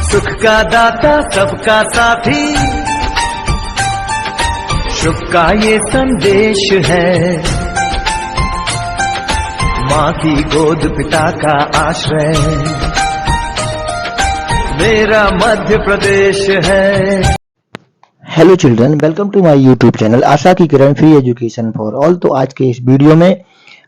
सुख का दाता सबका साथी, शुभ का ये संदेश है। माँ की गोद पिता का आश्रय, मेरा मध्य प्रदेश है। Hello children, welcome to my YouTube channel Asha Ki Kiran free education for all. तो आज के इस वीडियो में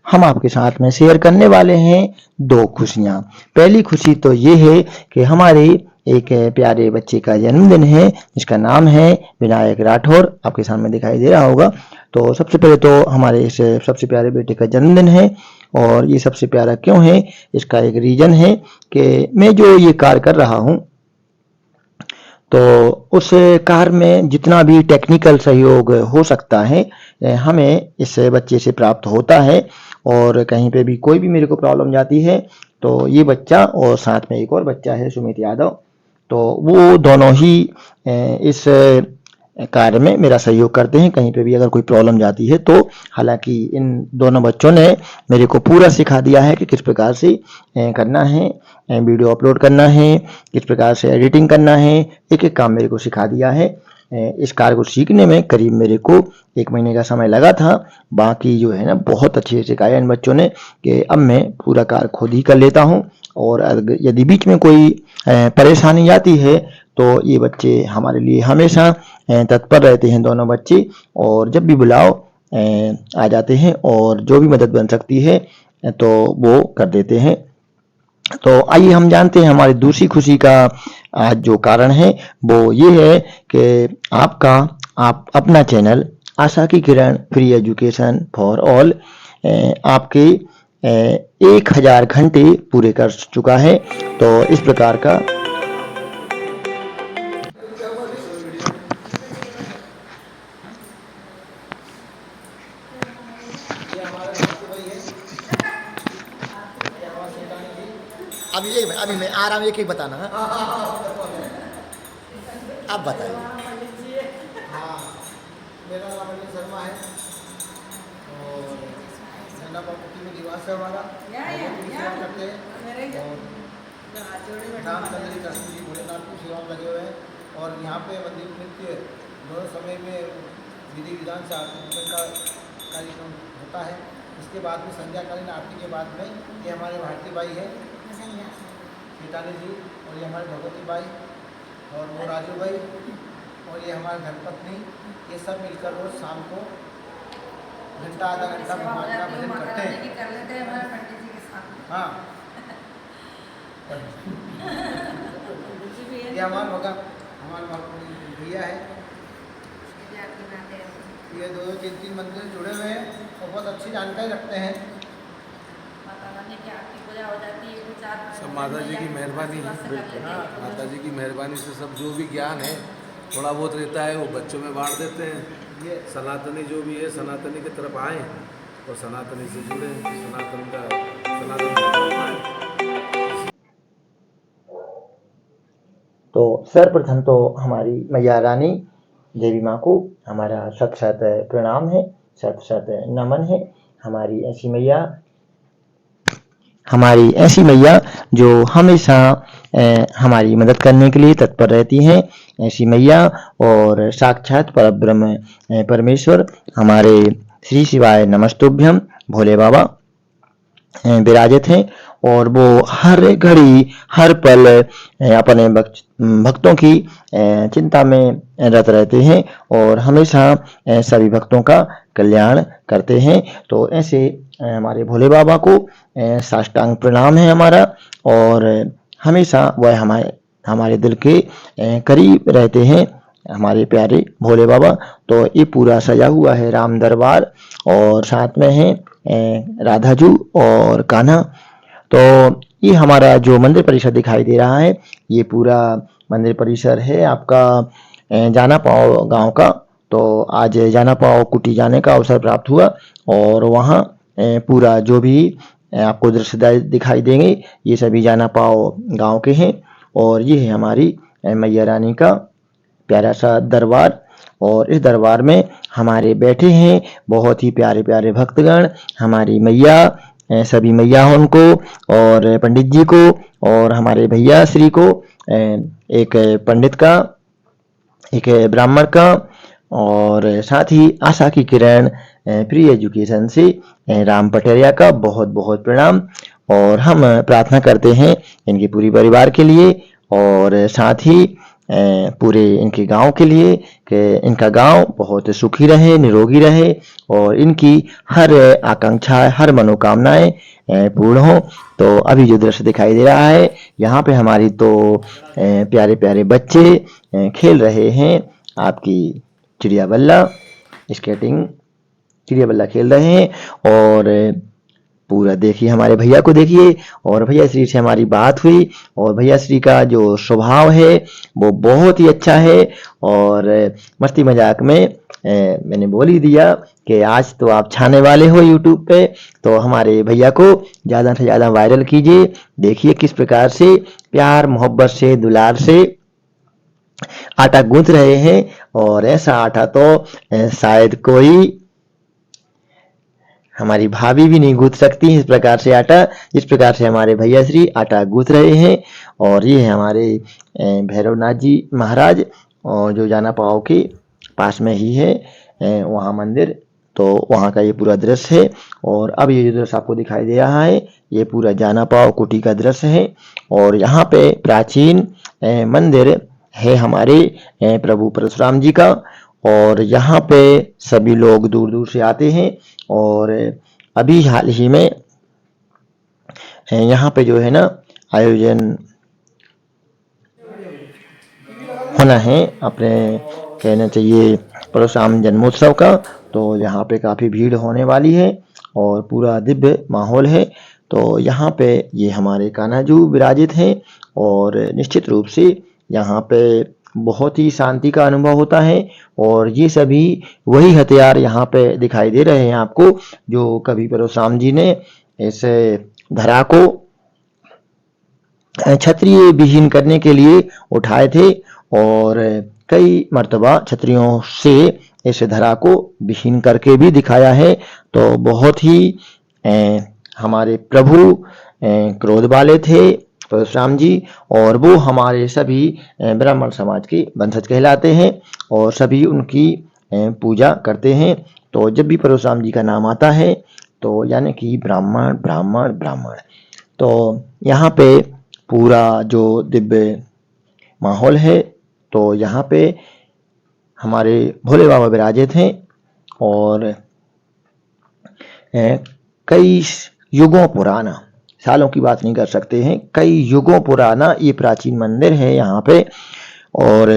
हम आपके साथ में शेयर करने वाले हैं दो खुशियां। पहली खुशी तो ये है कि हमारे एक प्यारे बच्चे का जन्मदिन है जिसका नाम है विनायक राठौर, आपके सामने दिखाई दे रहा होगा। तो सबसे पहले तो हमारे इस सबसे प्यारे बेटे का जन्मदिन है, और ये सबसे प्यारा क्यों है इसका एक रीजन है कि मैं जो ये कार्य कर रहा हूँ तो उस कार्य में जितना भी टेक्निकल सहयोग हो सकता है हमें इस बच्चे से प्राप्त होता है। और कहीं पे भी कोई भी मेरे को प्रॉब्लम जाती है तो ये बच्चा और साथ में एक और बच्चा है सुमित यादव, तो वो दोनों ही इस कार्य में मेरा सहयोग करते हैं। कहीं पे भी अगर कोई प्रॉब्लम जाती है तो हालांकि इन दोनों बच्चों ने मेरे को पूरा सिखा दिया है कि किस प्रकार से करना है, वीडियो अपलोड करना है, किस प्रकार से एडिटिंग करना है, एक एक काम मेरे को सिखा दिया है। इस कार्य को सीखने में करीब मेरे को 1 महीने का समय लगा था। बाकी जो है ना बहुत अच्छे से सिखाया इन बच्चों ने कि अब मैं पूरा कार्य खुद ही कर लेता हूँ। और यदि बीच में कोई परेशानी आती है तो ये बच्चे हमारे लिए हमेशा तत्पर रहते हैं दोनों बच्चे, और जब भी बुलाओ आ जाते हैं और जो भी मदद बन सकती है तो वो कर देते हैं। तो आइए हम जानते हैं हमारी दूसरी खुशी का आज जो कारण है वो ये है कि आप अपना channel Asha Ki Kiran free education for all आपके 1000 घंटे पूरे कर चुका है। तो इस प्रकार का अभी मैं आ रहा हूँ, एक ही बताना है। आप बताइए। हाँ, मेरा नाम अनिल शर्मा है और झंडा प्रॉपर्टी में निवास है हमारा। करते हैं और नाम कजरी कश्मीरी भोलेनाथ की सेवा में लगे हुए हैं। और यहाँ पे मंदिर नृत्य दोनों समय में विधि विधान से आरती पूजन का कार्यक्रम होता है। इसके बाद में संध्याकालीन आरती के बाद में ये हमारे भारती भाई है चेतानी जी, और ये हमारे भगवती बाई और वो राजू भाई और ये हमारे धर्मपत्नी, ये सब मिलकर रोज शाम को घंटा आधा घंटा भगवान का भजन करते हैं। हाँ ये हमारे भैया है, ये 2-3 मंदिर से जुड़े हुए हैं और बहुत अच्छी जानकारी रखते हैं। सब माता जी की मेहरबानी है। माता जी की मेहरबानी से सब जो भी ज्ञान है थोड़ा बहुत रहता है वो बच्चों में बांट देते हैं। ये सनातनी जो भी है सनातनी की तरफ आए और सनातनी से जुड़े, सनातन तो सर्वप्रथम तो हमारी मैया रानी देवी माँ को हमारा शत शत प्रणाम है, शत शत नमन है। हमारी ऐसी मैया जो हमेशा हमारी मदद करने के लिए तत्पर रहती हैं, ऐसी मैया और साक्षात परब्रह्म परमेश्वर हमारे श्री शिवाय नमस्तुभ्यम भोले बाबा विराजित हैं। और वो हर घड़ी हर पल अपने भक्तों की चिंता में रत रहते हैं और हमेशा सभी भक्तों का कल्याण करते हैं। तो ऐसे हमारे भोले बाबा को साष्टांग प्रणाम है हमारा, और हमेशा वह हमारे दिल के करीब रहते हैं हमारे प्यारे भोले बाबा। तो ये पूरा सजा हुआ है राम दरबार, और साथ में है राधाजू और कान्हा। तो ये हमारा जो मंदिर परिसर दिखाई दे रहा है ये पूरा मंदिर परिसर है आपका जाना पाओ गांव का। तो आज जाना पाओ कुटी जाने का अवसर प्राप्त हुआ और वहाँ पूरा जो भी आपको दृश्य दिखाई देंगे ये सभी जाना पाओ गांव के हैं। और ये है हमारी मैया रानी का प्यारा सा दरबार, और इस दरबार में हमारे बैठे हैं बहुत ही प्यारे प्यारे भक्तगण। हमारी मैया सभी मैया उनको और पंडित जी को और हमारे भैया श्री को, एक पंडित का, एक ब्राह्मण का, और साथ ही आशा की किरण फ्री एजुकेशन से राम पटेरिया का बहुत बहुत प्रणाम। और हम प्रार्थना करते हैं इनके पूरी परिवार के लिए और साथ ही पूरे इनके गांव के लिए कि इनका गांव बहुत सुखी रहे, निरोगी रहे और इनकी हर आकांक्षा, हर मनोकामनाएं पूर्ण हो। तो अभी जो दृश्य दिखाई दे रहा है, यहाँ पे हमारी तो प्यारे प्यारे बच्चे खेल रहे हैं आपकी चिड़िया बल्ला, स्केटिंग चिड़िया बल्ला खेल रहे हैं। और पूरा देखिए हमारे भैया को देखिए, और भैया श्री से हमारी बात हुई और भैया श्री का जो स्वभाव है वो बहुत ही अच्छा है। और मस्ती मजाक में मैंने बोल ही दिया कि आज तो आप छाने वाले हो यूट्यूब पे, तो हमारे भैया को ज़्यादा से ज़्यादा वायरल कीजिए। देखिए किस प्रकार से प्यार मोहब्बत से दुलार से आटा गूंथ रहे हैं, और ऐसा आटा तो शायद कोई हमारी भाभी भी नहीं गूंथ सकती इस प्रकार से आटा, जिस प्रकार से हमारे भैया श्री आटा गूंथ रहे हैं। और ये है हमारे भैरवनाथ जी महाराज, और जो जाना पाओ के पास में ही है वहाँ मंदिर, तो वहाँ का ये पूरा दृश्य है। और अब ये जो दृश्य आपको दिखाई दे रहा है ये पूरा जाना पाओ कुटी का दृश्य है। और यहाँ पे प्राचीन मंदिर है हमारे प्रभु परशुराम जी का, और यहाँ पे सभी लोग दूर दूर से आते हैं। और अभी हाल ही में यहाँ पे जो है ना आयोजन होना है अपने, कहना चाहिए परशुराम जन्मोत्सव का, तो यहाँ पे काफ़ी भीड़ होने वाली है और पूरा दिव्य माहौल है। तो यहाँ पे ये हमारे कान्हाजू विराजित हैं और निश्चित रूप से यहाँ पे बहुत ही शांति का अनुभव होता है। और ये सभी वही हथियार यहाँ पे दिखाई दे रहे हैं आपको, जो कभी परशुराम जी ने इस धरा को क्षत्रिय विहीन करने के लिए उठाए थे, और कई मर्तबा क्षत्रियों से इस धरा को विहीन करके भी दिखाया है। तो बहुत ही हमारे प्रभु क्रोध वाले थे परशुराम जी, और वो हमारे सभी ब्राह्मण समाज के वंशज कहलाते हैं और सभी उनकी पूजा करते हैं। तो जब भी परशुराम जी का नाम आता है तो यानी कि ब्राह्मण ब्राह्मण ब्राह्मण। तो यहाँ पे पूरा जो दिव्य माहौल है, तो यहाँ पे हमारे भोले बाबा विराजित हैं और कई युगों पुराना, सालों की बात नहीं कर सकते हैं, कई युगों पुराना ये प्राचीन मंदिर है यहाँ पे। और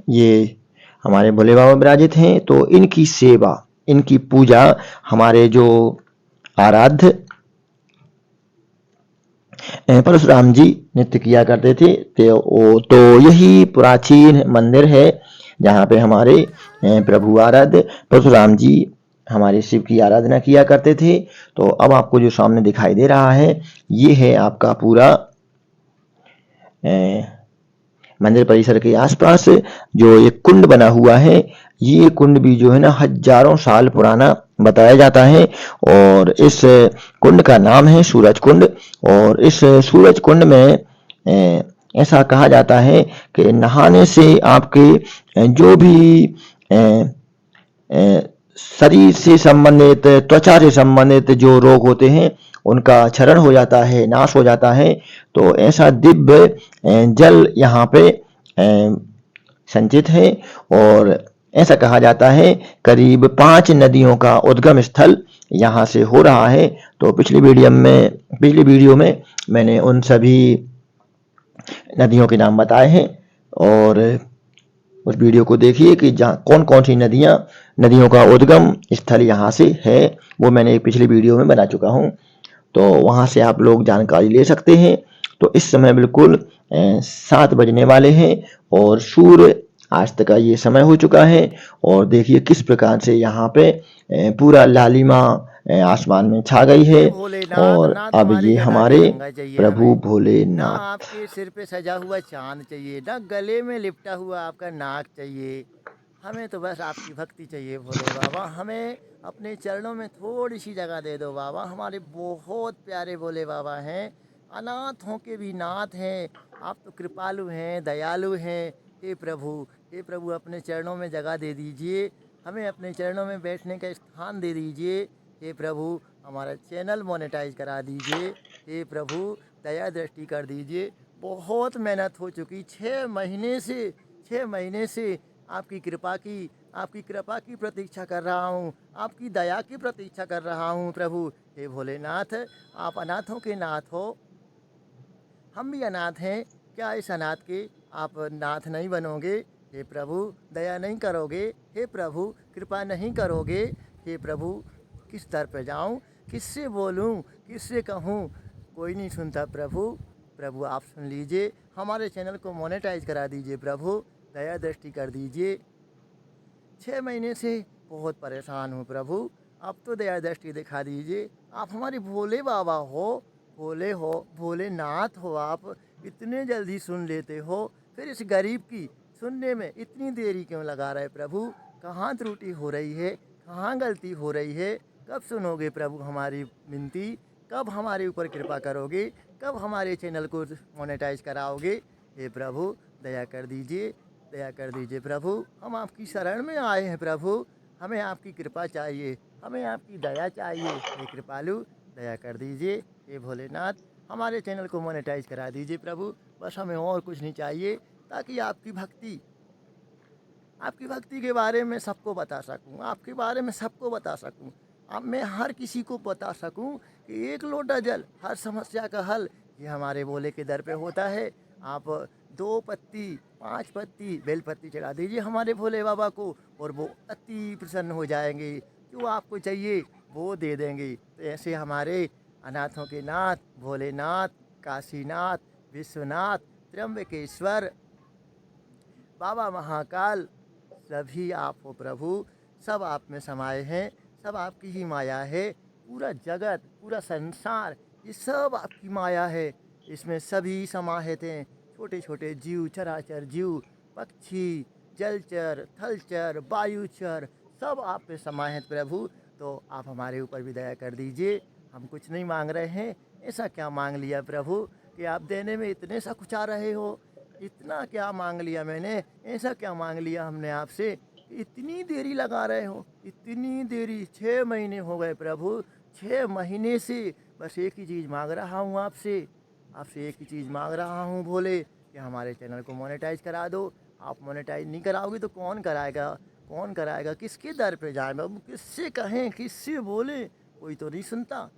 ये हमारे भोले बाबा विराजित हैं, तो इनकी सेवा, इनकी पूजा हमारे जो आराध्य परशुराम जी नित्य किया करते थे। तो यही प्राचीन मंदिर है जहाँ पे हमारे प्रभु आराध्य परशुराम जी हमारे शिव की आराधना किया करते थे। तो अब आपको जो सामने दिखाई दे रहा है ये है आपका पूरा मंदिर परिसर के आसपास जो एक कुंड बना हुआ है। ये कुंड भी जो है ना हजारों साल पुराना बताया जाता है, और इस कुंड का नाम है सूरज कुंड। और इस सूरज कुंड में ऐसा कहा जाता है कि नहाने से आपके जो भी शरीर से संबंधित, त्वचा से संबंधित जो रोग होते हैं उनका क्षरण हो जाता है, नाश हो जाता है। तो ऐसा दिव्य जल यहाँ पे संचित है, और ऐसा कहा जाता है करीब 5 नदियों का उद्गम स्थल यहाँ से हो रहा है। तो पिछली वीडियो में मैंने उन सभी नदियों के नाम बताए हैं, और उस वीडियो को देखिए कि जहाँ कौन कौन सी नदियों का उद्गम स्थल यहाँ से है, वो मैंने एक पिछली वीडियो में बना चुका हूँ। तो वहाँ से आप लोग जानकारी ले सकते हैं। तो इस समय बिल्कुल 7 बजने वाले हैं और सूर्य अस्त का ये समय हो चुका है। और देखिए किस प्रकार से यहाँ पे पूरा लालिमा आसमान में छा गई है। और अब ये हमारे प्रभु भोलेनाथ, आपके सिर पे सजा हुआ चांद चाहिए ना, गले में लिपटा हुआ आपका नाक चाहिए, हमें तो बस आपकी भक्ति चाहिए भोले बाबा। हमें अपने चरणों में थोड़ी सी जगह दे दो बाबा। हमारे बहुत प्यारे भोले बाबा हैं, अनाथों के भी नाथ हैं। आप तो कृपालु हैं, दयालु हैं। हे प्रभु, हे प्रभु, अपने चरणों में जगह दे दीजिए, हमें अपने चरणों में बैठने का स्थान दे दीजिए। हे प्रभु, हमारा चैनल मोनेटाइज करा दीजिए। हे प्रभु, दया दृष्टि कर दीजिए। बहुत मेहनत हो चुकी, 6 महीने से आपकी कृपा की प्रतीक्षा कर रहा हूँ, आपकी दया की प्रतीक्षा कर रहा हूँ प्रभु। हे भोलेनाथ, आप अनाथों के नाथ हो, हम भी अनाथ हैं। क्या इस अनाथ के आप नाथ नहीं बनोगे? हे प्रभु, दया नहीं करोगे? हे प्रभु, कृपा नहीं करोगे? हे प्रभु, किस दर पे जाऊं, किससे बोलूं, किससे कहूं? कोई नहीं सुनता प्रभु। प्रभु आप सुन लीजिए, हमारे चैनल को मोनेटाइज करा दीजिए प्रभु, दया दृष्टि कर दीजिए। 6 महीने से बहुत परेशान हूँ प्रभु, अब तो दया दृष्टि दिखा दीजिए। आप हमारे भोले बाबा हो, भोलेनाथ हो। आप इतने जल्दी सुन लेते हो, फिर इस गरीब की सुनने में इतनी देरी क्यों लगा रहे प्रभु? कहाँ त्रुटि हो रही है, कहाँ गलती हो रही है? कब सुनोगे प्रभु हमारी विनती? कब हमारे ऊपर कृपा करोगे? कब हमारे चैनल को मोनेटाइज कराओगे? हे प्रभु, दया कर दीजिए, दया कर दीजिए प्रभु। हम आपकी शरण में आए हैं प्रभु, हमें आपकी कृपा चाहिए, हमें आपकी दया चाहिए। हे कृपालु, दया कर दीजिए। हे भोलेनाथ, हमारे चैनल को मोनेटाइज करा दीजिए प्रभु। बस हमें और कुछ नहीं चाहिए, ताकि आपकी भक्ति के बारे में सबको बता सकूं, आपके बारे में सबको बता सकूं। अब मैं हर किसी को बता सकूं कि एक लोटा जल हर समस्या का हल ये हमारे भोले के दर पे होता है। आप 2 पत्ती 5 पत्ती बेलपत्ती चढ़ा दीजिए हमारे भोले बाबा को, और वो अति प्रसन्न हो जाएंगे। जो आपको चाहिए वो दे देंगे। तो ऐसे हमारे अनाथों के नाथ भोलेनाथ, काशीनाथ, विश्वनाथ, त्र्यंबकेश्वर, बाबा महाकाल, सभी आप हो प्रभु। सब आप में समाये हैं, सब आपकी ही माया है। पूरा जगत, पूरा संसार, ये सब आपकी माया है। इसमें सभी समाहित हैं, छोटे छोटे जीव, चराचर जीव, पक्षी, जलचर, थलचर, वायुचर, सब आप में समाहित प्रभु। तो आप हमारे ऊपर भी दया कर दीजिए। हम कुछ नहीं मांग रहे हैं, ऐसा क्या मांग लिया प्रभु कि आप देने में इतने सा कुछ आ रहे हो? इतना क्या मांग लिया मैंने, ऐसा क्या मांग लिया हमने आपसे, इतनी देरी लगा रहे हो? इतनी देरी, 6 महीने हो गए प्रभु, 6 महीने से बस एक ही चीज़ मांग रहा हूँ आपसे एक ही चीज़ मांग रहा हूँ भोले, कि हमारे चैनल को मोनेटाइज करा दो। आप मोनेटाइज नहीं कराओगे तो कौन कराएगा? किसके दर पे जाए बाबू? किससे कहें, किससे बोले? कोई तो नहीं सुनता।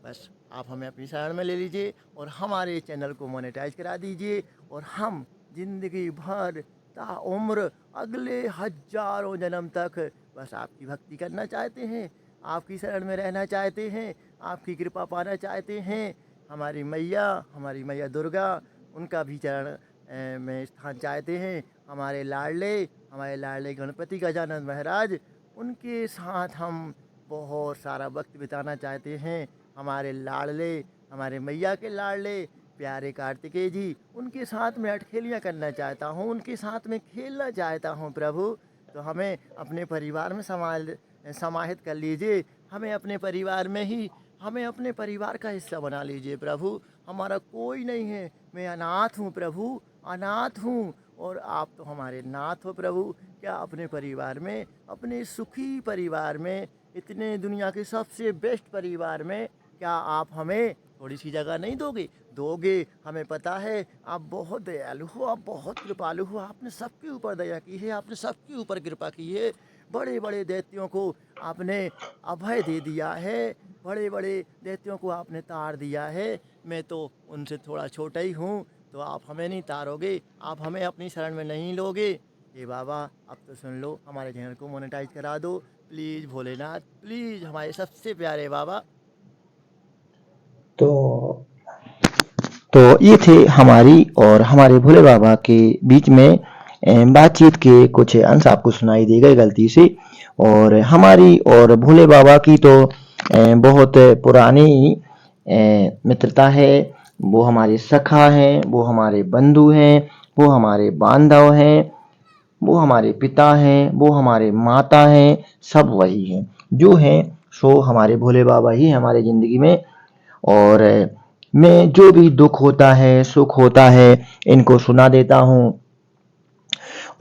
बस आप हमें अपनी शरण में ले लीजिए और हमारे चैनल को मोनेटाइज करा दीजिए, और हम ज़िंदगी भर ताउम्र अगले हजारों जन्म तक बस आपकी भक्ति करना चाहते हैं, आपकी शरण में रहना चाहते हैं, आपकी कृपा पाना चाहते हैं। हमारी मैया दुर्गा, उनका भी चरण में स्थान चाहते हैं। हमारे लाडले गणपति गजानन महाराज, उनके साथ हम बहुत सारा वक्त बिताना चाहते हैं। हमारे मैया के लाडले प्यारे कार्तिकेय जी, उनके साथ में अटखेलियाँ करना चाहता हूँ, उनके साथ में खेलना चाहता हूँ प्रभु। तो हमें अपने परिवार में समाहित कर लीजिए, हमें अपने परिवार का हिस्सा बना लीजिए प्रभु। हमारा कोई नहीं है, मैं अनाथ हूँ प्रभु, अनाथ हूँ, और आप तो हमारे नाथ हो प्रभु। क्या अपने परिवार में, अपने सुखी परिवार में, इतने दुनिया के सबसे बेस्ट परिवार में, क्या आप हमें थोड़ी सी जगह नहीं दोगे? हमें पता है आप बहुत दयालु हो, आप बहुत कृपालु हो, आपने सबके ऊपर दया की है, आपने सबके ऊपर कृपा की है। बड़े बड़े दैत्यों को आपने अभय दे दिया है, बड़े बड़े दैत्यों को आपने तार दिया है। मैं तो उनसे थोड़ा छोटा ही हूँ, तो आप हमें नहीं तारोगे, आप हमें अपनी शरण में नहीं लोगे। ये बाबा अब तो सुन लो, हमारे चैनल को मोनेटाइज करा दो प्लीज़ भोलेनाथ, प्लीज़ हमारे सबसे प्यारे बाबा। तो ये थे हमारी और हमारे भोले बाबा के बीच में बातचीत के कुछ अंश आपको सुनाई दे गए गलती से। और हमारी और भोले बाबा की तो बहुत पुरानी मित्रता है। वो हमारे सखा हैं, वो हमारे बंधु हैं, वो हमारे बांधव हैं, वो हमारे पिता हैं, वो हमारे माता हैं, सब वही हैं। जो हैं सो हमारे भोले बाबा ही हमारे ज़िंदगी में। और मैं जो भी दुख होता है, सुख होता है, इनको सुना देता हूँ।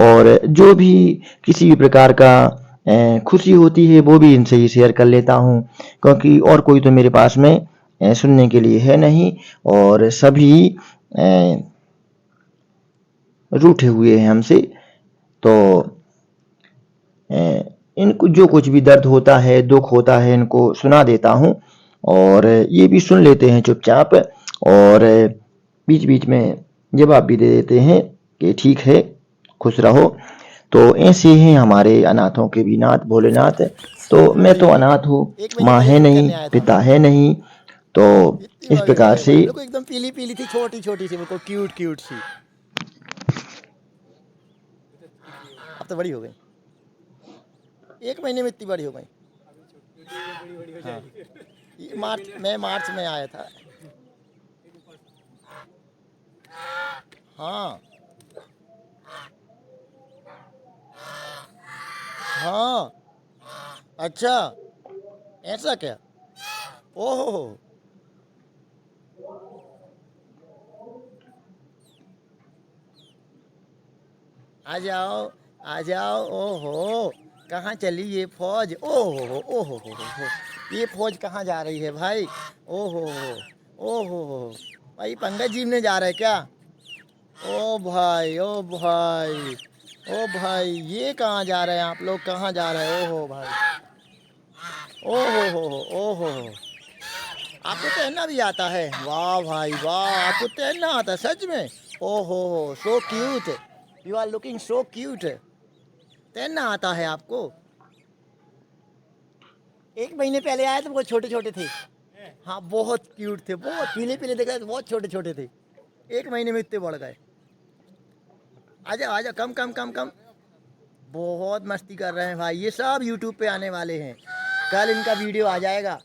और जो भी किसी भी प्रकार का खुशी होती है वो भी इनसे ही शेयर कर लेता हूँ, क्योंकि और कोई तो मेरे पास में सुनने के लिए है नहीं। और सभी रूठे हुए हैं हमसे। तो इनको जो कुछ भी दर्द होता है, दुख होता है, इनको सुना देता हूँ और ये भी सुन लेते हैं चुपचाप और बीच बीच में जवाब भी दे देते हैं कि ठीक है, खुश रहो। तो ऐसे हैं हमारे अनाथों के भी नाथ भोलेनाथ। तो मैं तो अनाथ हूँ, एक महीने माँ पहले है शूट नहीं, करने आया था पिता मैं। है नहीं। तो इतनी इस बड़ी हो प्रकार गई से भाई, बिल्कुल एकदम पीली पीली थी, छोटी छोटी सी, बिल्कुल क्यूट क्यूट सी। अब तो बड़ी हो गई, एक महीने में इतनी बड़ी हो गई। हाँ, मैं मार्च में आया था। हाँ हाँ, अच्छा, ऐसा क्या? ओहो, आ जाओ आ जाओ। ओहो, कहाँ चली ये फौज? ओहो ओहो हो, ये फौज कहाँ जा रही है भाई? ओहो ओहो हो, भाई पंकज जी ने जा रहे हैं क्या? ओ भाई ओ भाई ओ भाई, ये कहाँ जा रहे हैं आप लोग? कहाँ जा रहे हैं? ओहो भाई, ओहो हो, आपको तैरना भी आता है? वाह भाई वाह, आपको तैरना आता है सच में? ओहो, so cute, you are looking so cute. तैरना आता है आपको? एक महीने पहले आए तो बहुत छोटे छोटे थे। हाँ, बहुत क्यूट थे, बहुत पीले पीले दिख रहे थे, बहुत छोटे छोटे थे। एक महीने में इतने बढ़ गए। आजा आजा, कम कम कम कम। बहुत मस्ती कर रहे हैं भाई, ये सब यूट्यूब पे आने वाले हैं, कल इनका वीडियो आ जाएगा।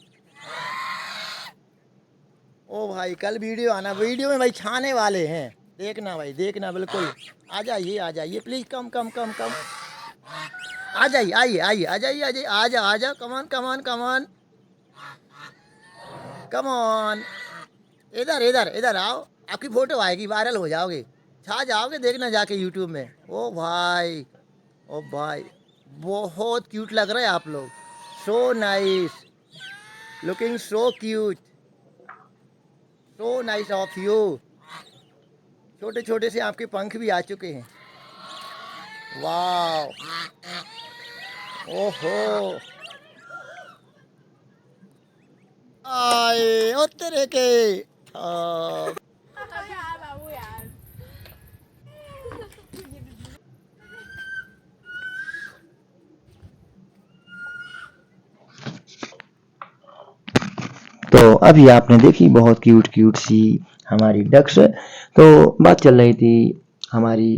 ओ भाई, कल वीडियो आना, वीडियो में भाई छाने वाले हैं, देखना भाई देखना, बिल्कुल। आ जाइए प्लीज़, कम कम कम कम। आ जाइए, आइए आइए, आ जाइए आ जाइए, आ जा आ जा, कमान कमान कमान कमान, इधर इधर इधर आओ, आपकी फ़ोटो आएगी, वायरल हो जाओगे, छा जाओगे, देखना जाके यूट्यूब में। ओ भाई ओ भाई, बहुत क्यूट लग रहे हैं आप लोग, so nice, looking so cute, so nice of you. छोटे छोटे से आपके पंख भी आ चुके हैं, वाह, ओहो, आए ओ तेरे के। आ, तो अभी आपने देखी बहुत क्यूट क्यूट सी हमारी डक्स। तो बात चल रही थी हमारी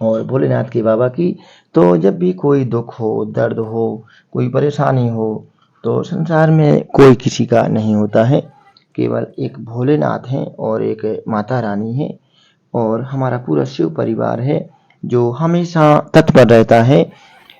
और भोलेनाथ के बाबा की। तो जब भी कोई दुख हो, दर्द हो, कोई परेशानी हो, तो संसार में कोई किसी का नहीं होता है, केवल एक भोलेनाथ हैं और एक माता रानी है और हमारा पूरा शिव परिवार है, जो हमेशा तत्पर रहता है,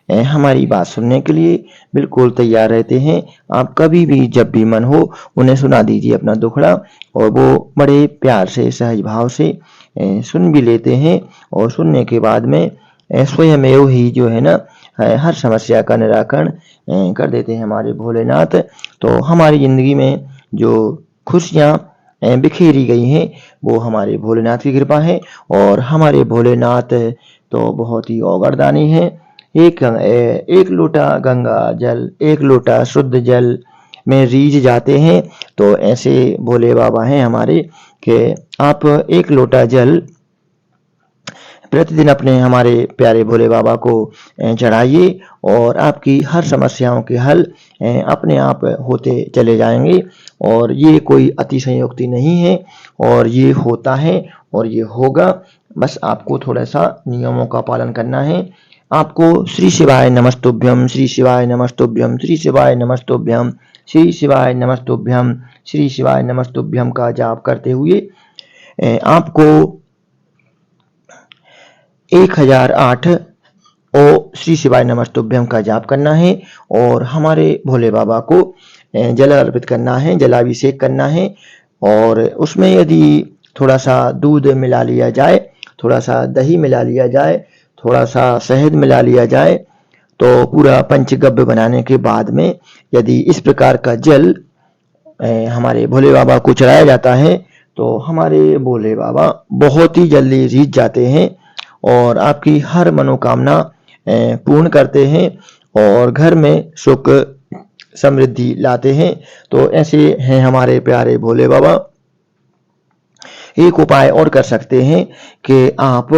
हमारी बात सुनने के लिए बिल्कुल तैयार रहते हैं। आप कभी भी जब भी मन हो उन्हें सुना दीजिए अपना दुखड़ा, और वो बड़े प्यार से, सहज भाव से सुन भी लेते हैं। और सुनने के बाद में स्वयमेव ही जो है ना, हर समस्या का निराकरण कर देते हैं हमारे भोलेनाथ। तो हमारी ज़िंदगी में जो खुशियाँ बिखेरी गई हैं, वो हमारे भोलेनाथ की कृपा है। और हमारे भोलेनाथ तो बहुत ही औगरदानी हैं। एक लोटा गंगा जल, एक लोटा शुद्ध जल में रीझ जाते हैं। तो ऐसे भोले बाबा हैं हमारे कि आप एक लोटा जल प्रतिदिन अपने हमारे प्यारे भोले बाबा को चढ़ाइए और आपकी हर समस्याओं के हल अपने आप होते चले जाएंगे। और ये कोई अतिशयोक्ति नहीं है, और ये होता है और ये होगा। बस आपको थोड़ा सा नियमों का पालन करना है। आपको श्री शिवाय नमस्तुभ्यम, श्री शिवाय नमस्तुभ्यम, श्री शिवाय नमस्तुभ्यम, श्री शिवाय नमस्तुभ्यम, श्री शिवाय नमस्तुभ्यम का जाप करते हुए आपको 1008 ओ श्री शिवाय नमस्तुभ्यम का जाप करना है और हमारे भोले बाबा को जल अर्पित करना है, जलाभिषेक करना है। और उसमें यदि थोड़ा सा दूध मिला लिया जाए, थोड़ा सा दही मिला लिया जाए, थोड़ा सा शहद मिला लिया जाए, तो पूरा पंचगव्य बनाने के बाद में यदि इस प्रकार का जल हमारे भोले बाबा को चढ़ाया जाता है तो हमारे भोले बाबा बहुत ही जल्दी जीत जाते हैं और आपकी हर मनोकामना पूर्ण करते हैं और घर में सुख समृद्धि लाते हैं। तो ऐसे हैं हमारे प्यारे भोले बाबा। एक उपाय और कर सकते हैं कि आप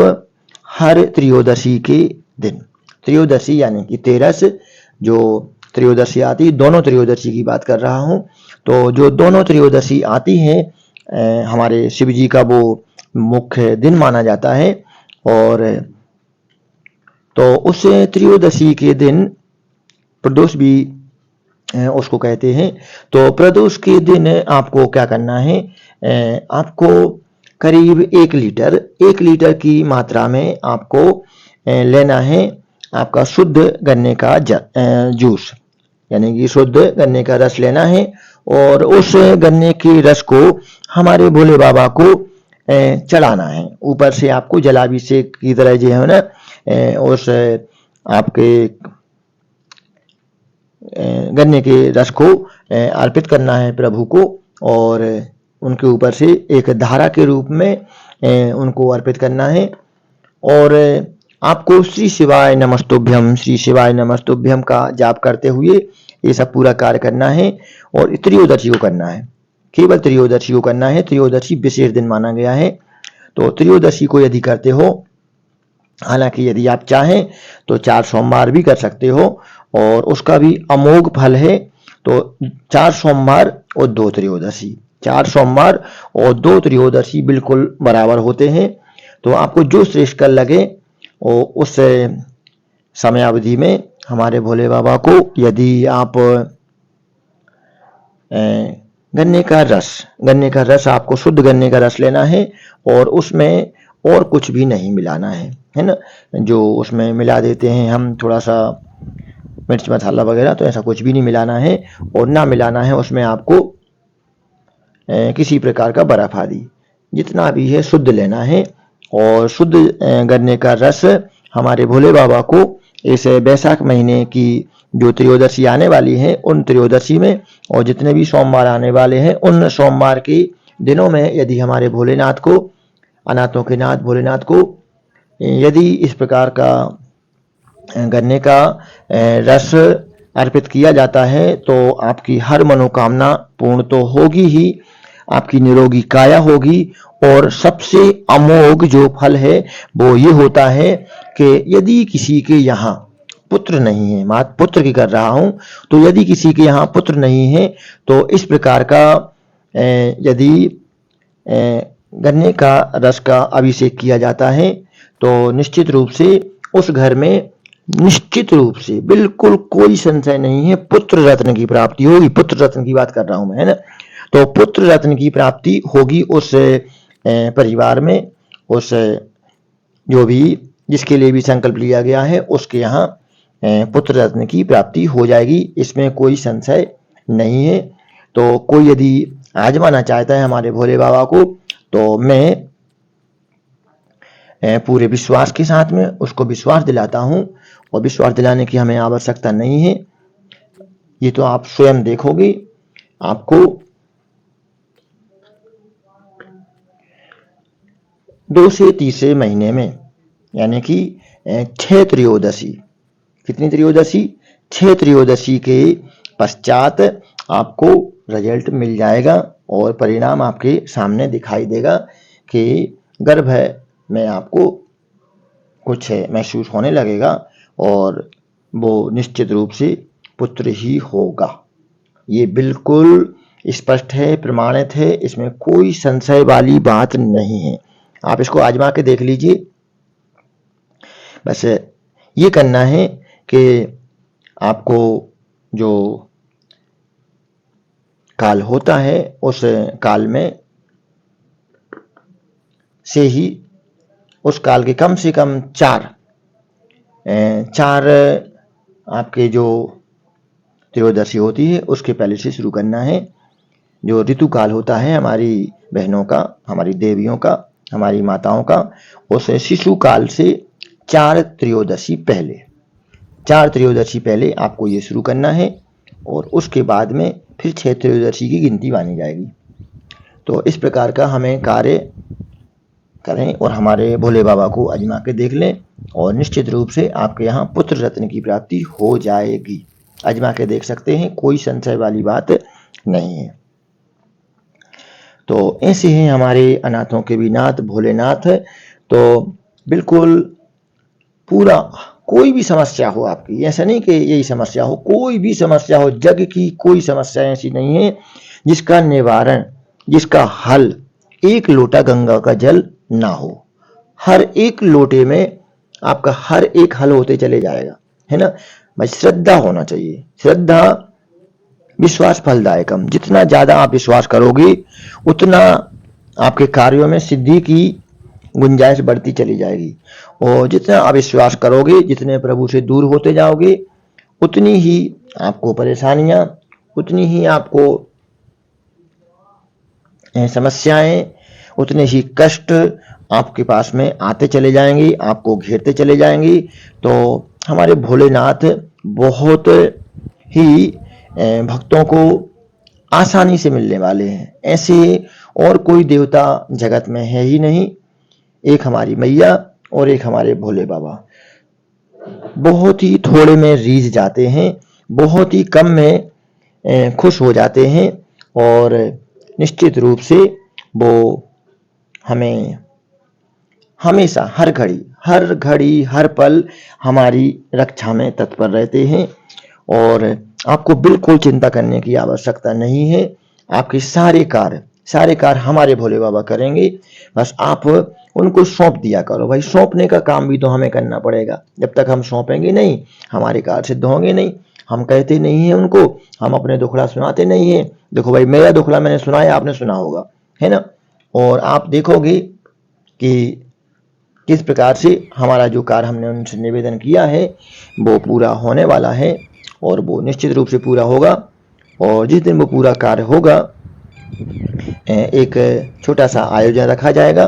हर त्रयोदशी के दिन, त्रयोदशी यानी कि 13 जो त्रयोदशी आती है, दोनों त्रयोदशी की बात कर रहा हूं, तो जो दोनों त्रयोदशी आती हैं हमारे शिव जी का वो मुख्य दिन माना जाता है। और तो उस त्रयोदशी के दिन प्रदोष भी उसको कहते हैं। तो प्रदोष के दिन आपको क्या करना है, आपको करीब 1 लीटर की मात्रा में आपको लेना है आपका शुद्ध गन्ने का जूस, यानी कि शुद्ध गन्ने का रस लेना है। और उस गन्ने के रस को हमारे भोले बाबा को चढ़ाना है। ऊपर से आपको जलाभिषेक की तरह जो है ना उस आपके गन्ने के रस को अर्पित करना है प्रभु को और उनके ऊपर से एक धारा के रूप में उनको अर्पित करना है। और आपको श्री शिवाय नमस्तुभ्यम, श्री शिवाय नमस्तुभ्यम का जाप करते हुए ये सब पूरा कार्य करना है। और त्रयोदशी को करना है, केवल त्रयोदशी को करना है। त्रयोदशी विशेष दिन माना गया है। तो त्रयोदशी को यदि करते हो, हालांकि यदि आप चाहें तो 4 सोमवार भी कर सकते हो और उसका भी अमोघ फल है। तो 4 सोमवार और 2 त्रयोदशी, 4 सोमवार और 2 त्रयोदशी बिल्कुल बराबर होते हैं। तो आपको जो श्रेष्ठ लगे और उस समयावधि में हमारे भोले बाबा को यदि आप गन्ने का रस आपको शुद्ध गन्ने का रस लेना है और उसमें और कुछ भी नहीं मिलाना है ना। जो उसमें मिला देते हैं हम थोड़ा सा मिर्च मसाला वगैरह, तो ऐसा कुछ भी नहीं मिलाना है। और ना मिलाना है उसमें आपको किसी प्रकार का बर्फ आदि, जितना भी है शुद्ध लेना है। और शुद्ध गन्ने का रस हमारे भोले बाबा को इस बैसाख महीने की जो त्रयोदशी आने वाली है उन त्रयोदशी में और जितने भी सोमवार आने वाले हैं उन सोमवार के दिनों में यदि हमारे भोलेनाथ को, अनाथों के नाथ भोलेनाथ को यदि इस प्रकार का गन्ने का रस अर्पित किया जाता है तो आपकी हर मनोकामना पूर्ण तो होगी ही, आपकी निरोगी काया होगी। और सबसे अमोघ जो फल है वो ये होता है कि यदि किसी के यहाँ पुत्र नहीं है, मात पुत्र की कर रहा हूं, तो यदि किसी के यहाँ पुत्र नहीं है तो इस प्रकार का यदि गन्ने का रस का अभिषेक किया जाता है तो निश्चित रूप से उस घर में निश्चित रूप से बिल्कुल कोई संशय नहीं है पुत्र रत्न की प्राप्ति होगी। पुत्र रत्न की बात कर रहा हूं मैं, है ना। तो पुत्र रत्न की प्राप्ति होगी उस परिवार में, उस जो भी जिसके लिए भी संकल्प लिया गया है उसके यहाँ पुत्र रत्न की प्राप्ति हो जाएगी, इसमें कोई संशय नहीं है। तो कोई यदि आजमाना चाहता है हमारे भोले बाबा को तो मैं पूरे विश्वास के साथ में उसको विश्वास दिलाता हूं। और विश्वास दिलाने की हमें आवश्यकता नहीं है, ये तो आप स्वयं देखोगे। आपको 2 से 3 महीने में, यानी कि 6 त्रयोदशी, कितनी त्रयोदशी, 6 त्रयोदशी के पश्चात आपको रिजल्ट मिल जाएगा और परिणाम आपके सामने दिखाई देगा कि गर्भ में आपको कुछ महसूस होने लगेगा और वो निश्चित रूप से पुत्र ही होगा। ये बिल्कुल स्पष्ट है, प्रमाणित है, इसमें कोई संशय वाली बात नहीं है। आप इसको आजमा के देख लीजिए। बस ये करना है कि आपको जो काल होता है उस काल में से ही उस काल के कम से कम चार आपके जो त्रयोदशी होती है उसके पहले से शुरू करना है। जो ऋतु काल होता है हमारी बहनों का, हमारी देवियों का, हमारी माताओं का, उस शिशु काल से 4 त्रयोदशी पहले आपको ये शुरू करना है और उसके बाद में फिर 6 त्रयोदशी की गिनती मानी जाएगी। तो इस प्रकार का हमें कार्य करें और हमारे भोले बाबा को आजमा के देख लें और निश्चित रूप से आपके यहाँ पुत्र रत्न की प्राप्ति हो जाएगी। आजमा के देख सकते हैं, कोई संशय वाली बात नहीं है। तो ऐसे हैं हमारे अनाथों के भी नाथ भोलेनाथ। तो बिल्कुल पूरा कोई भी समस्या हो आपकी, ऐसा नहीं कि यही समस्या हो, कोई भी समस्या हो, जग की कोई समस्या ऐसी नहीं है जिसका निवारण, जिसका हल एक लोटा गंगा का जल ना हो। हर एक लोटे में आपका हर एक हल होते चले जाएगा, है ना। बस श्रद्धा होना चाहिए। श्रद्धा विश्वास फलदायकम। जितना ज्यादा आप विश्वास करोगे उतना आपके कार्यों में सिद्धि की गुंजाइश बढ़ती चली जाएगी। और जितना आप विश्वास करोगे, जितने प्रभु से दूर होते जाओगे, उतनी ही आपको परेशानियां, उतनी ही आपको समस्याएं, उतने ही कष्ट आपके पास में आते चले जाएंगे, आपको घेरते चले जाएंगे। तो हमारे भोलेनाथ बहुत ही भक्तों को आसानी से मिलने वाले हैं। ऐसे और कोई देवता जगत में है ही नहीं। एक हमारी मैया और एक हमारे भोले बाबा। बहुत ही थोड़े में रीझ जाते हैं, बहुत ही कम में खुश हो जाते हैं और निश्चित रूप से वो हमें हमेशा हर घड़ी हर पल हमारी रक्षा में तत्पर रहते हैं। और आपको बिल्कुल चिंता करने की आवश्यकता नहीं है। आपके सारे कार्य हमारे भोले बाबा करेंगे। बस आप उनको सौंप दिया करो। भाई सौंपने का काम भी तो हमें करना पड़ेगा। जब तक हम सौंपेंगे नहीं, हमारे कार्य सिद्ध होंगे नहीं। हम कहते नहीं है उनको, हम अपने दुखड़ा सुनाते नहीं है। देखो भाई, मेरा दुखड़ा मैंने सुनाया, आपने सुना होगा, है ना। और आप देखोगे कि किस प्रकार से हमारा जो कार्य हमने उनसे निवेदन किया है वो पूरा होने वाला है और वो निश्चित रूप से पूरा होगा। और जिस दिन वो पूरा कार्य होगा, एक छोटा सा आयोजन रखा जाएगा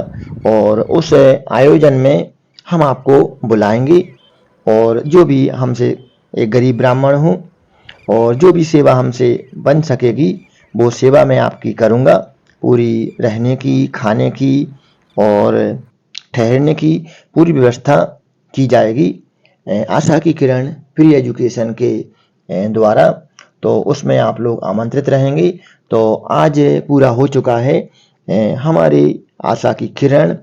और उस आयोजन में हम आपको बुलाएंगे और जो भी हमसे, एक गरीब ब्राह्मण हूँ और जो भी सेवा हमसे बन सकेगी वो सेवा मैं आपकी करूँगा। पूरी रहने की, खाने की और ठहरने की पूरी व्यवस्था की जाएगी आशा की किरण फ्री एजुकेशन के द्वारा। तो उसमें आप लोग आमंत्रित रहेंगे। तो आज पूरा हो चुका है हमारे आशा Ki Kiran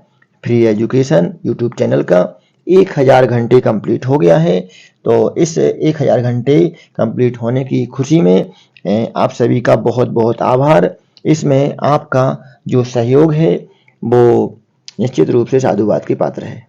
free education YouTube channel का 1000 घंटे कंप्लीट हो गया है। तो इस 1000 घंटे कंप्लीट होने की खुशी में आप सभी का बहुत बहुत आभार। इसमें आपका जो सहयोग है वो निश्चित रूप से साधुवाद के पात्र है।